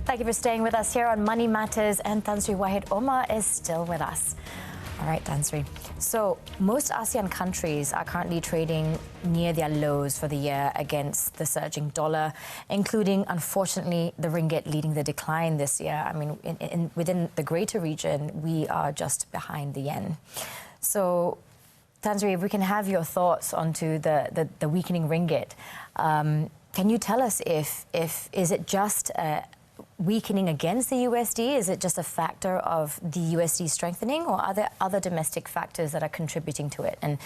Thank you for staying with us here on Money Matters, and Tan Sri Wahid Omar is still with us. All right, Tan Sri. So most ASEAN countries are currently trading near their lows for the year against the surging dollar, including, unfortunately, the ringgit leading the decline this year. I mean, within the greater region, we are just behind the yen. So, Tan Sri, if we can have your thoughts onto the weakening ringgit, can you tell us if is it just weakening against the USD? Is it just a factor of the USD strengthening, or are there other domestic factors that are contributing to it? And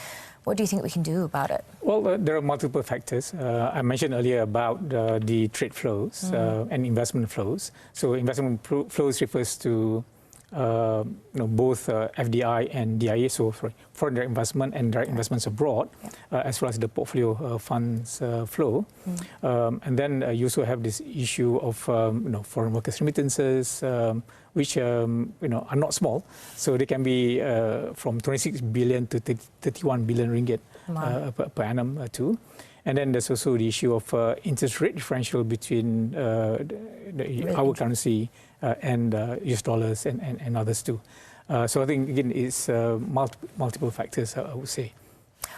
what do you think we can do about it? Well, there are multiple factors. I mentioned earlier about the trade flows and investment flows. So investment flows refers to both FDI and DIA, so foreign direct investment and direct investments abroad, as well as the portfolio funds flow. And then you also have this issue of foreign workers' remittances, which are not small. So they can be from 26 billion to 31 billion ringgit per annum too. And then there's also the issue of interest rate differential between our currency and US dollars and others too. So I think, again, it's multiple factors, I would say.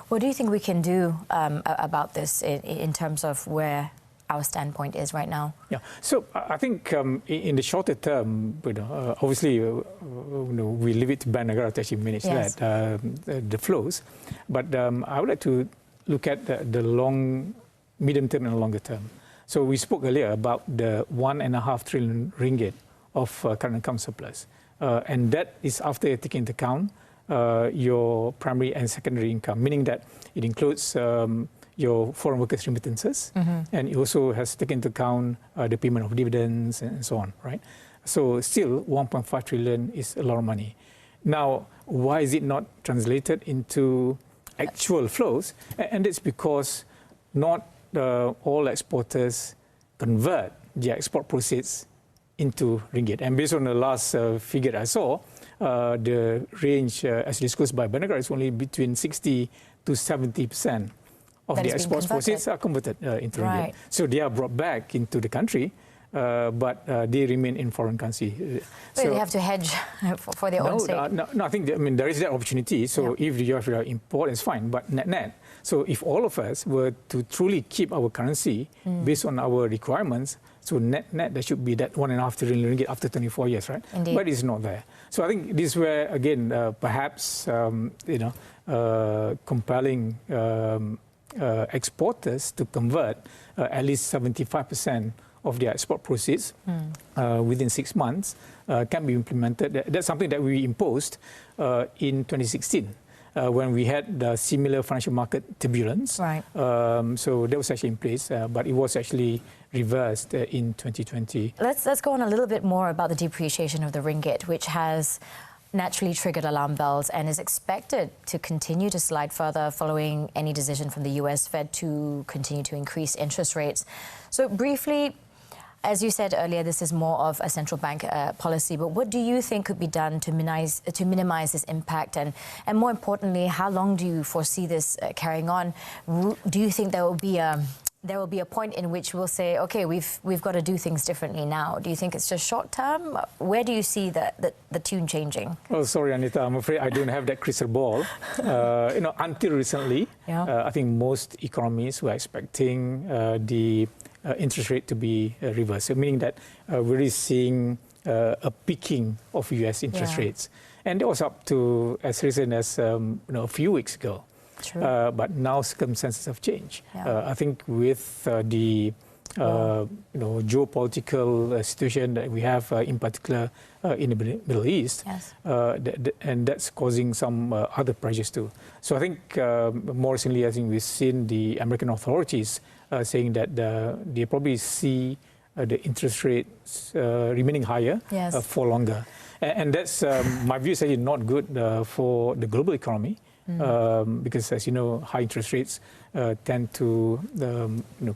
What do you think we can do about this in terms of where our standpoint is right now? Yeah, so I think in the shorter term, obviously, we leave it to Bank Negara to actually manage the flows. But I would like to look at the medium term and longer term. So we spoke earlier about the 1.5 trillion ringgit of current account surplus. And that is after taking into account your primary and secondary income, meaning that it includes your foreign workers' remittances, and it also has taken into account the payment of dividends and so on, right? So still, 1.5 trillion is a lot of money. Now, why is it not translated into actual flows? And it's because not all exporters convert their export proceeds into ringgit. And based on the last figure I saw, the range, as disclosed by Bank Negara, is only between 60 to 70% of the export proceeds are converted into ringgit. So they are brought back into the country, but they remain in foreign currency. So they have to hedge for their own sake? No, I think there is that opportunity. So if you have to import, it's fine. But net. So if all of us were to truly keep our currency based on our requirements, so net, there should be that 1.5 trillion ringgit after 24 years, right? Indeed. But it's not there. So I think this is where, again, perhaps, compelling exporters to convert at least 75% of their export proceeds within 6 months can be implemented. That's something that we imposed in 2016 when we had the similar financial market turbulence. Right. So that was actually in place, but it was actually reversed in 2020. Let's go on a little bit more about the depreciation of the ringgit, which has naturally triggered alarm bells and is expected to continue to slide further following any decision from the US Fed to continue to increase interest rates. So briefly, as you said earlier, this is more of a central bank policy, but what do you think could be done to minimize this impact? And more importantly, how long do you foresee this carrying on? Do you think there will be a point in which we'll say, okay, we've got to do things differently now? Do you think it's just short term? Where do you see the tune changing? Oh, sorry, Anita, I'm afraid I don't have that crystal ball. Until recently, I think most economies were expecting the interest rate to be reversed, so meaning that we're really seeing a peaking of US interest rates. And that was up to as recent as a few weeks ago. True. But now circumstances have changed. I think with the geopolitical situation that we have, in particular in the Middle East, and that's causing some other pressures too. So I think more recently, I think we've seen the American authorities saying that they probably see the interest rates remaining higher for longer. And that's, my view, is actually not good for the global economy. Because, as you know, high interest rates tend to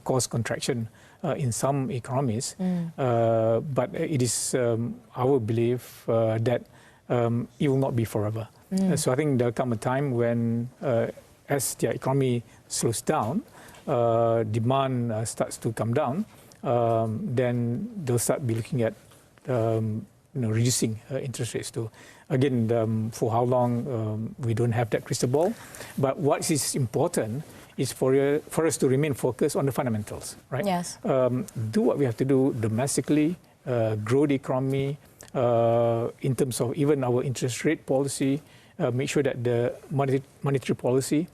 cause contraction in some economies. But it is our belief that it will not be forever. So I think there'll come a time when, as the economy slows down, demand starts to come down, then they'll start be looking at reducing interest rates too. Again, for how long we don't have that crystal ball, but what is important is for us to remain focused on the fundamentals, right? Yes. Do what we have to do domestically, grow the economy in terms of even our interest rate policy. Make sure that the monetary policy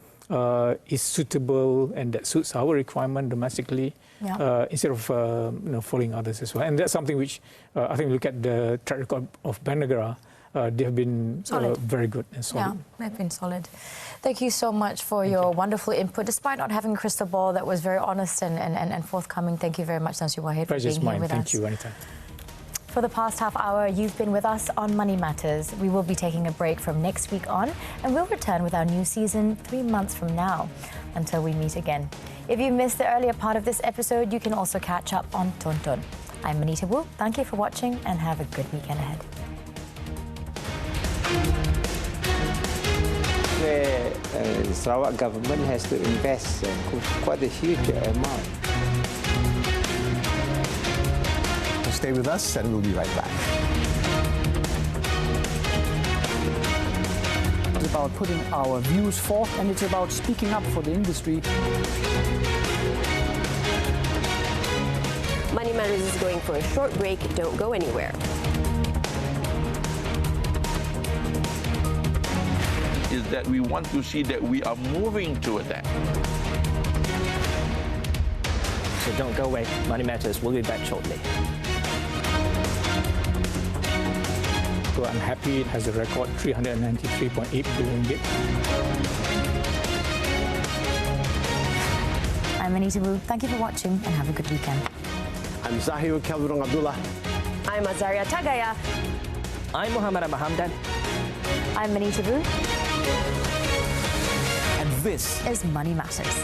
is suitable and that suits our requirement domestically, instead of following others as well. And that's something which I think, look at the track record of Bank Negara. They have been very good and solid. Yeah, they've been solid. Thank you so much for your wonderful input. Despite not having a crystal ball, that was very honest and forthcoming. Thank you very much, Tan Sri Wahid, for being here with us. Thank you, Anita. For the past half hour, you've been with us on Money Matters. We will be taking a break from next week on, and we'll return with our new season 3 months from now. Until we meet again. If you missed the earlier part of this episode, you can also catch up on Tonton. I'm Anita Woo. Thank you for watching and have a good weekend ahead. Where Sarawak government has to invest quite a huge amount. Stay with us and we'll be right back. It's about putting our views forth and it's about speaking up for the industry. Money Matters is going for a short break. Don't go anywhere. Is that we want to see that we are moving toward that. So don't go away. Money Matters. We'll be back shortly. So I'm happy it has a record 393.8 billion ringgit. I'm Anita Woo. Thank you for watching and have a good weekend. I'm Zahir Kelvin Abdullah. I'm Azaria Tagaya. I'm Muhammad Hamdan. I'm Anita Woo. And this is Money Matters.